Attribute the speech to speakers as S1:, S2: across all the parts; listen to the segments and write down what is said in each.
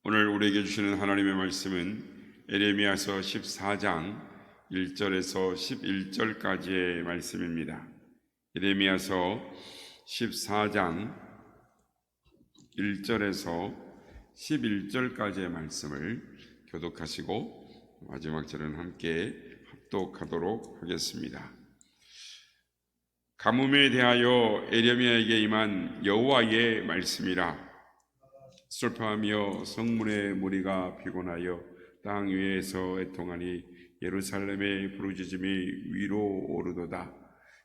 S1: 오늘 우리에게 주시는 하나님의 말씀은 에레미야서 14장 1절에서 11절까지의 말씀입니다. 에레미야서 14장 1절에서 11절까지의 말씀을 교독하시고 마지막 절은 함께 합독하도록 하겠습니다. 가뭄에 대하여 에레미야에게 임한 여호와의 말씀이라. 슬퍼하며 성문의 무리가 피곤하여 땅 위에서 애통하니 예루살렘의 부르짖음이 위로 오르도다.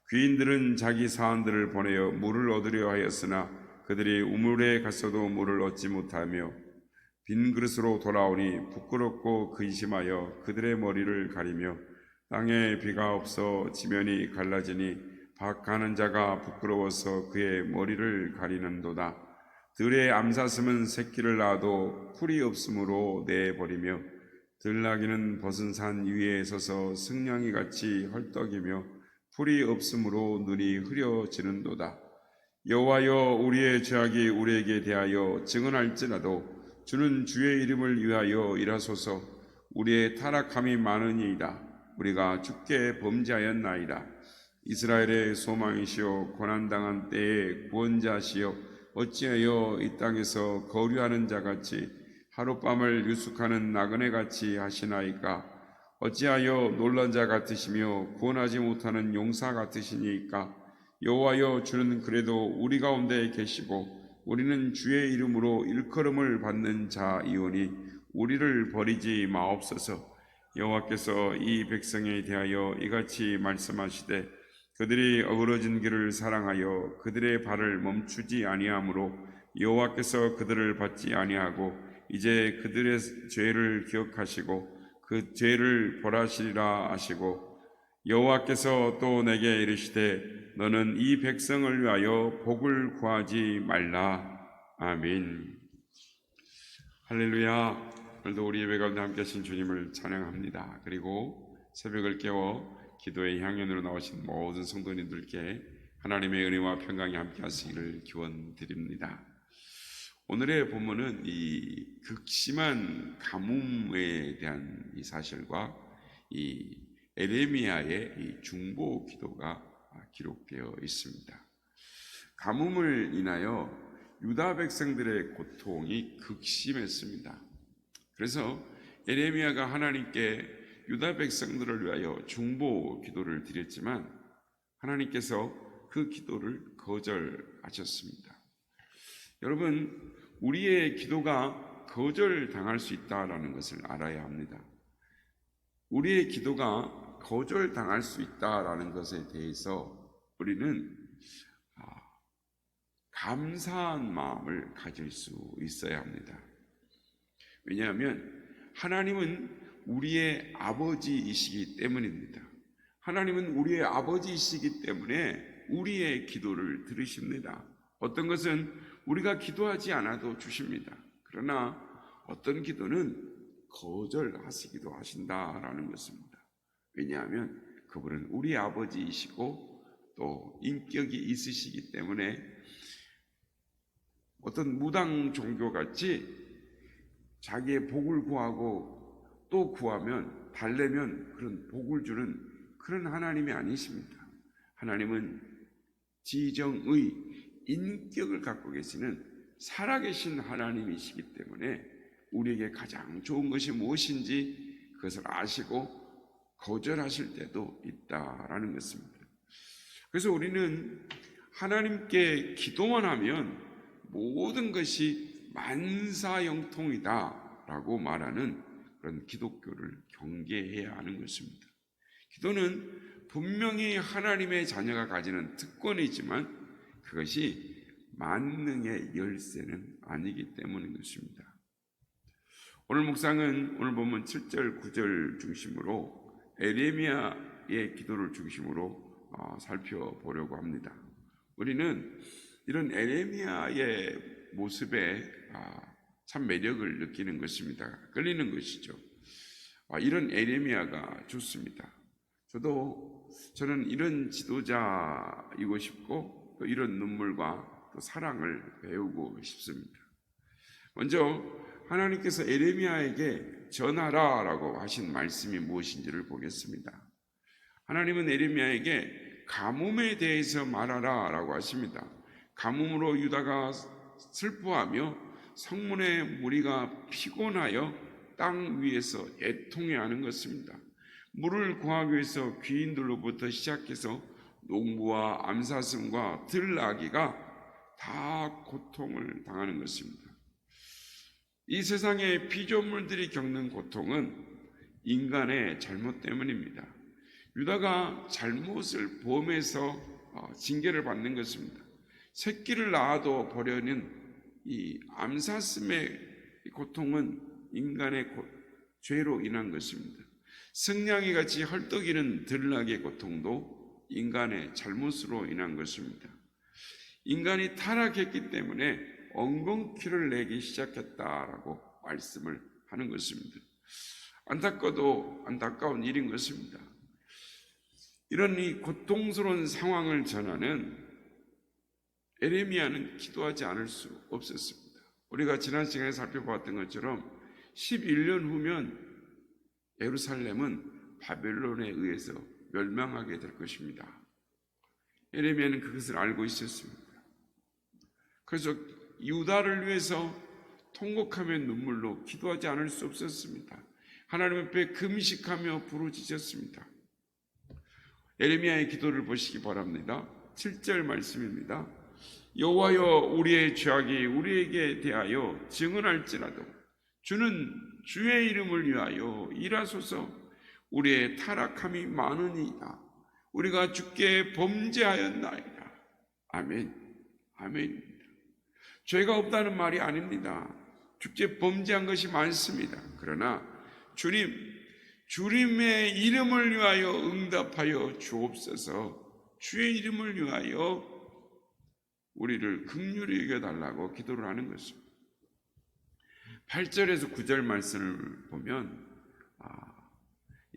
S1: 귀인들은 자기 사환들을 보내어 물을 얻으려 하였으나 그들이 우물에 갔어도 물을 얻지 못하며 빈 그릇으로 돌아오니 부끄럽고 근심하여 그들의 머리를 가리며 땅에 비가 없어 지면이 갈라지니 밭 가는 자가 부끄러워서 그의 머리를 가리는도다. 들의 암사슴은 새끼를 낳아도 풀이 없으므로 내버리며 들나귀는 벗은 산 위에 서서 승냥이 같이 헐떡이며 풀이 없으므로 눈이 흐려지는도다. 여호와여, 우리의 죄악이 우리에게 대하여 증언할지라도 주는 주의 이름을 위하여 일하소서. 우리의 타락함이 많으니이다. 우리가 주께 범죄하였나이다. 이스라엘의 소망이시여, 고난당한 때의 구원자시여, 어찌하여 이 땅에서 거류하는 자같이 하룻밤을 유숙하는 나그네같이 하시나이까? 어찌하여 놀란 자 같으시며 구원하지 못하는 용사 같으시니까? 여호와여, 주는 그래도 우리 가운데 계시고 우리는 주의 이름으로 일컬음을 받는 자이오니 우리를 버리지 마옵소서. 여호와께서 이 백성에 대하여 이같이 말씀하시되 그들이 어그러진 길을 사랑하여 그들의 발을 멈추지 아니하므로 여호와께서 그들을 받지 아니하고 이제 그들의 죄를 기억하시고 그 죄를 벌하시리라 하시고, 여호와께서 또 내게 이르시되 너는 이 백성을 위하여 복을 구하지 말라. 아멘. 할렐루야. 오늘도 우리 예배 가운데 함께 하신 주님을 찬양합니다. 그리고 새벽을 깨워 기도의 향연으로 나오신 모든 성도님들께 하나님의 은혜와 평강이 함께 하시기를 기원드립니다. 오늘의 본문은 이 극심한 가뭄에 대한 이 사실과 이 에레미야의 이 중보 기도가 기록되어 있습니다. 가뭄을 인하여 유다 백성들의 고통이 극심했습니다. 그래서 에레미야가 하나님께 유다 백성들을 위하여 중보 기도를 드렸지만 하나님께서 그 기도를 거절하셨습니다. 여러분, 우리의 기도가 거절당할 수 있다는 것을 알아야 합니다. 우리의 기도가 거절당할 수 있다는 것에 대해서 우리는 감사한 마음을 가질 수 있어야 합니다. 왜냐하면 하나님은 우리의 아버지이시기 때문입니다. 하나님은 우리의 아버지이시기 때문에 우리의 기도를 들으십니다. 어떤 것은 우리가 기도하지 않아도 주십니다. 그러나 어떤 기도는 거절하시기도 하신다라는 것입니다. 왜냐하면 그분은 우리 아버지이시고 또 인격이 있으시기 때문에 어떤 무당 종교같이 자기의 복을 구하고 또 구하면 달래면 그런 복을 주는 그런 하나님이 아니십니다. 하나님은 지정의 인격을 갖고 계시는 살아계신 하나님이시기 때문에 우리에게 가장 좋은 것이 무엇인지 그것을 아시고 거절하실 때도 있다라는 것입니다. 그래서 우리는 하나님께 기도만 하면 모든 것이 만사형통이다라고 말하는 그런 기독교를 경계해야 하는 것입니다. 기도는 분명히 하나님의 자녀가 가지는 특권이지만 그것이 만능의 열쇠는 아니기 때문인 것입니다. 오늘 묵상은 오늘 본문 7절 9절 중심으로 에레미야의 기도를 중심으로 살펴보려고 합니다. 우리는 이런 에레미야의 모습에 참 매력을 느끼는 것입니다. 끌리는 것이죠. 이런 에레미야가 좋습니다. 저는 이런 지도자이고 싶고 또 이런 눈물과 또 사랑을 배우고 싶습니다. 먼저 하나님께서 에레미야에게 전하라라고 하신 말씀이 무엇인지를 보겠습니다. 하나님은 에레미야에게 가뭄에 대해서 말하라라고 하십니다. 가뭄으로 유다가 슬퍼하며 성문의 무리가 피곤하여 땅 위에서 애통해하는 것입니다. 물을 구하기 위해서 귀인들로부터 시작해서 농부와 암사슴과 들나귀가 다 고통을 당하는 것입니다. 이 세상의 피조물들이 겪는 고통은 인간의 잘못 때문입니다. 유다가 잘못을 범해서 징계를 받는 것입니다. 새끼를 낳아도 버려는 이 암사슴의 고통은 인간의 죄로 인한 것입니다. 승냥이 같이 헐떡이는 들나귀의 고통도 인간의 잘못으로 인한 것입니다. 인간이 타락했기 때문에 엉겅퀴를 내기 시작했다라고 말씀을 하는 것입니다. 안타까워도 안타까운 일인 것입니다. 이런 이 고통스러운 상황을 전하는 에레미야는 기도하지 않을 수 없었습니다. 우리가 지난 시간에 살펴봤던 것처럼 11년 후면 예루살렘은 바벨론에 의해서 멸망하게 될 것입니다. 에레미야는 그것을 알고 있었습니다. 그래서 유다를 위해서 통곡하며 눈물로 기도하지 않을 수 없었습니다. 하나님 앞에 금식하며 부르짖었습니다. 에레미야의 기도를 보시기 바랍니다. 7절 말씀입니다. 여호와여, 우리의 죄악이 우리에게 대하여 증언할지라도 주는 주의 이름을 위하여 일하소서. 우리의 타락함이 많으니이다. 우리가 주께 범죄하였나이다. 아멘. 아멘. 죄가 없다는 말이 아닙니다. 주께 범죄한 것이 많습니다. 그러나 주님의 이름을 위하여 응답하여 주옵소서. 주의 이름을 위하여 우리를 긍휼히 여겨달라고 기도를 하는 것입니다. 8절에서 9절 말씀을 보면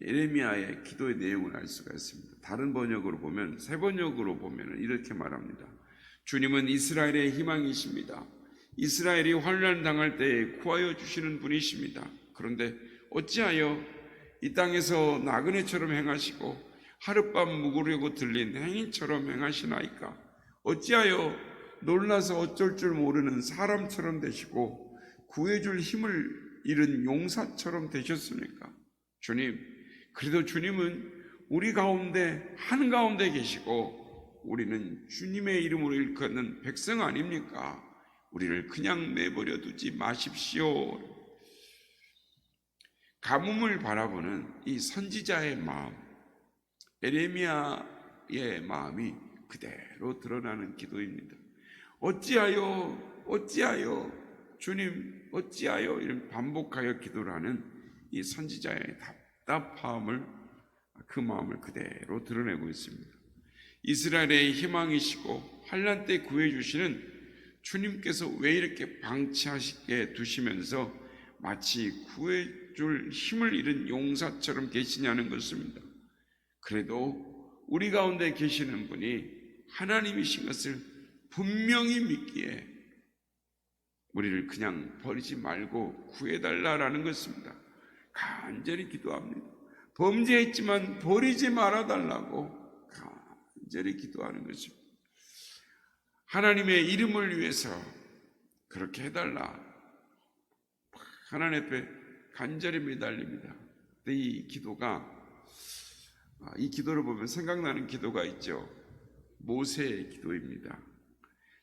S1: 예레미야의 기도의 내용을 알 수가 있습니다. 다른 번역으로 보면, 새 번역으로 보면 이렇게 말합니다. 주님은 이스라엘의 희망이십니다. 이스라엘이 환난 당할 때에 구하여 주시는 분이십니다. 그런데 어찌하여 이 땅에서 나그네처럼 행하시고 하룻밤 묵으려고 들린 행인처럼 행하시나이까? 어찌하여 놀라서 어쩔 줄 모르는 사람처럼 되시고 구해줄 힘을 잃은 용사처럼 되셨습니까? 주님, 그래도 주님은 우리 가운데 한가운데 계시고 우리는 주님의 이름으로 일컫는 백성 아닙니까? 우리를 그냥 내버려 두지 마십시오. 가뭄을 바라보는 이 선지자의 마음, 에레미야의 마음이 그대로 드러나는 기도입니다. 어찌하여 주님 어찌하여 이런 반복하여 기도를 하는 이 선지자의 답답함을, 그 마음을 그대로 드러내고 있습니다. 이스라엘의 희망이시고 환난 때 구해주시는 주님께서 왜 이렇게 방치하시게 두시면서 마치 구해줄 힘을 잃은 용사처럼 계시냐는 것입니다. 그래도 우리 가운데 계시는 분이 하나님이신 것을 분명히 믿기에 우리를 그냥 버리지 말고 구해달라라는 것입니다. 간절히 기도합니다. 범죄했지만 버리지 말아달라고 간절히 기도하는 것입니다. 하나님의 이름을 위해서 그렇게 해달라. 하나님 앞에 간절히 매달립니다. 이 기도를 보면 생각나는 기도가 있죠. 모세의 기도입니다.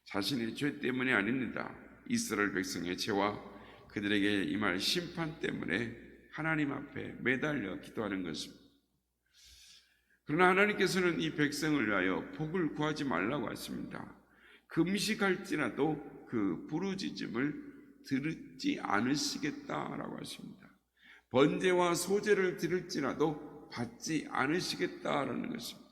S1: 자신의 죄 때문이 아닙니다. 이스라엘 백성의 죄와 그들에게 임할 심판 때문에 하나님 앞에 매달려 기도하는 것입니다. 그러나 하나님께서는 이 백성을 위하여 복을 구하지 말라고 하십니다. 금식할지라도 그 부르짖음을 들지 않으시겠다라고 하십니다. 번제와 소제를 드릴지라도 받지 않으시겠다라는 것입니다.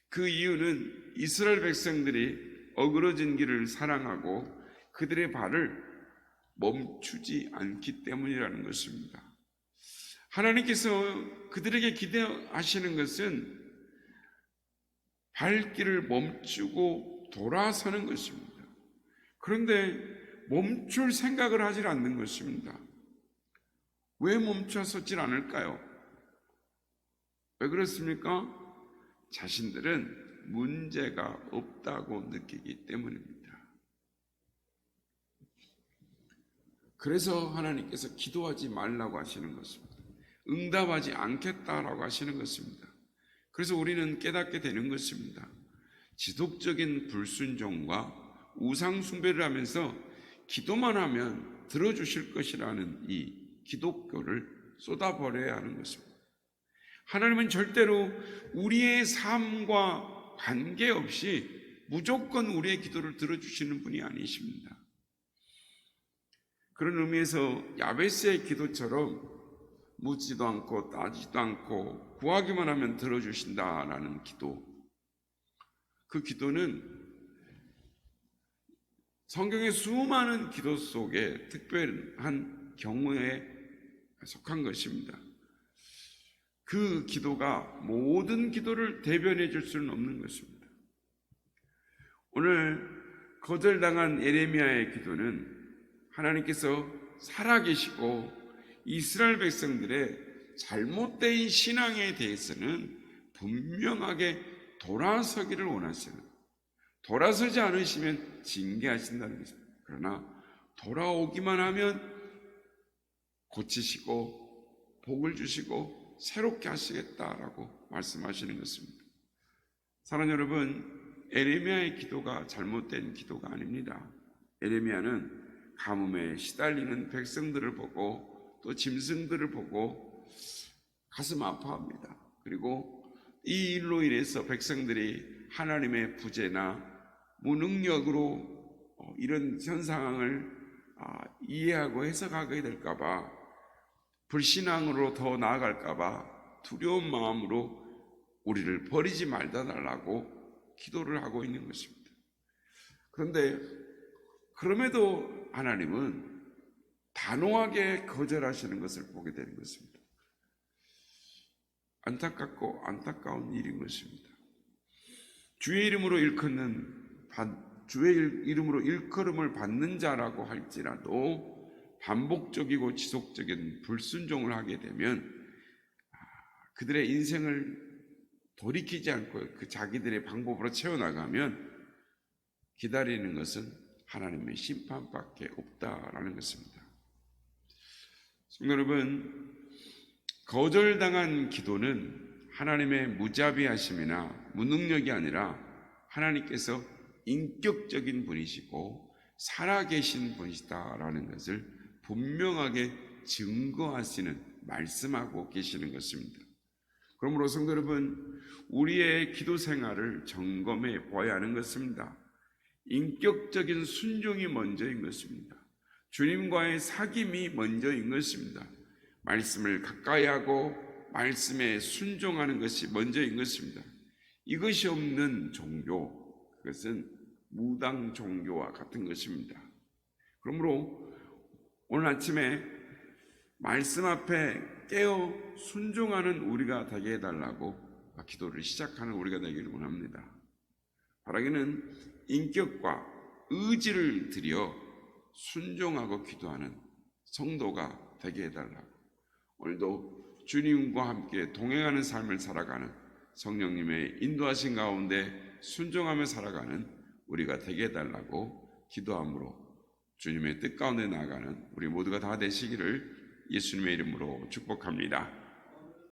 S1: 그 이유는 이스라엘 백성들이 어그러진 길을 사랑하고 그들의 발을 멈추지 않기 때문이라는 것입니다. 하나님께서 그들에게 기대하시는 것은 발길을 멈추고 돌아서는 것입니다. 그런데 멈출 생각을 하질 않는 것입니다. 왜 멈춰서질 않을까요? 왜 그렇습니까? 자신들은 문제가 없다고 느끼기 때문입니다. 그래서 하나님께서 기도하지 말라고 하시는 것입니다. 응답하지 않겠다라고 하시는 것입니다. 그래서 우리는 깨닫게 되는 것입니다. 지속적인 불순종과 우상 숭배를 하면서 기도만 하면 들어주실 것이라는 이 기독교를 쏟아버려야 하는 것입니다. 하나님은 절대로 우리의 삶과 관계없이 무조건 우리의 기도를 들어주시는 분이 아니십니다. 그런 의미에서 야베스의 기도처럼 묻지도 않고 따지도 않고 구하기만 하면 들어주신다라는 기도, 그 기도는 성경의 수많은 기도 속에 특별한 경우에 속한 것입니다. 그 기도가 모든 기도를 대변해 줄 수는 없는 것입니다. 오늘 거절당한 예레미야의 기도는 하나님께서 살아계시고 이스라엘 백성들의 잘못된 신앙에 대해서는 분명하게 돌아서기를 원하시는, 돌아서지 않으시면 징계하신다는 것입니다. 그러나 돌아오기만 하면 고치시고 복을 주시고 새롭게 하시겠다라고 말씀하시는 것입니다. 사랑하는 여러분, 에레미야의 기도가 잘못된 기도가 아닙니다. 에레미야는 가뭄에 시달리는 백성들을 보고 또 짐승들을 보고 가슴 아파합니다. 그리고 이 일로 인해서 백성들이 하나님의 부재나 무능력으로 이런 현 상황을 이해하고 해석하게 될까봐, 불신앙으로 더 나아갈까봐 두려운 마음으로 우리를 버리지 말다 달라고 기도를 하고 있는 것입니다. 그런데 그럼에도 하나님은 단호하게 거절하시는 것을 보게 되는 것입니다. 안타깝고 안타까운 일인 것입니다. 주의 이름으로 일컬음을 받는 자라고 할지라도 반복적이고 지속적인 불순종을 하게 되면 그들의 인생을 돌이키지 않고 그 자기들의 방법으로 채워나가면 기다리는 것은 하나님의 심판밖에 없다라는 것입니다. 성도 여러분, 거절당한 기도는 하나님의 무자비하심이나 무능력이 아니라 하나님께서 인격적인 분이시고 살아계신 분이시다라는 것을 분명하게 증거하시는, 말씀하고 계시는 것입니다. 그러므로 성도 여러분, 우리의 기도 생활을 점검해 보아야 하는 것입니다. 인격적인 순종이 먼저인 것입니다. 주님과의 사귐이 먼저인 것입니다. 말씀을 가까이 하고 말씀에 순종하는 것이 먼저인 것입니다. 이것이 없는 종교, 그것은 무당 종교와 같은 것입니다. 그러므로 오늘 아침에 말씀 앞에 깨어 순종하는 우리가 되게 해달라고 기도를 시작하는 우리가 되기를 원합니다. 바라기는 인격과 의지를 들여 순종하고 기도하는 성도가 되게 해달라고, 오늘도 주님과 함께 동행하는 삶을 살아가는, 성령님의 인도하신 가운데 순종하며 살아가는 우리가 되게 해달라고 기도함으로 주님의 뜻 가운데 나아가는 우리 모두가 다 되시기를 예수님의 이름으로 축복합니다.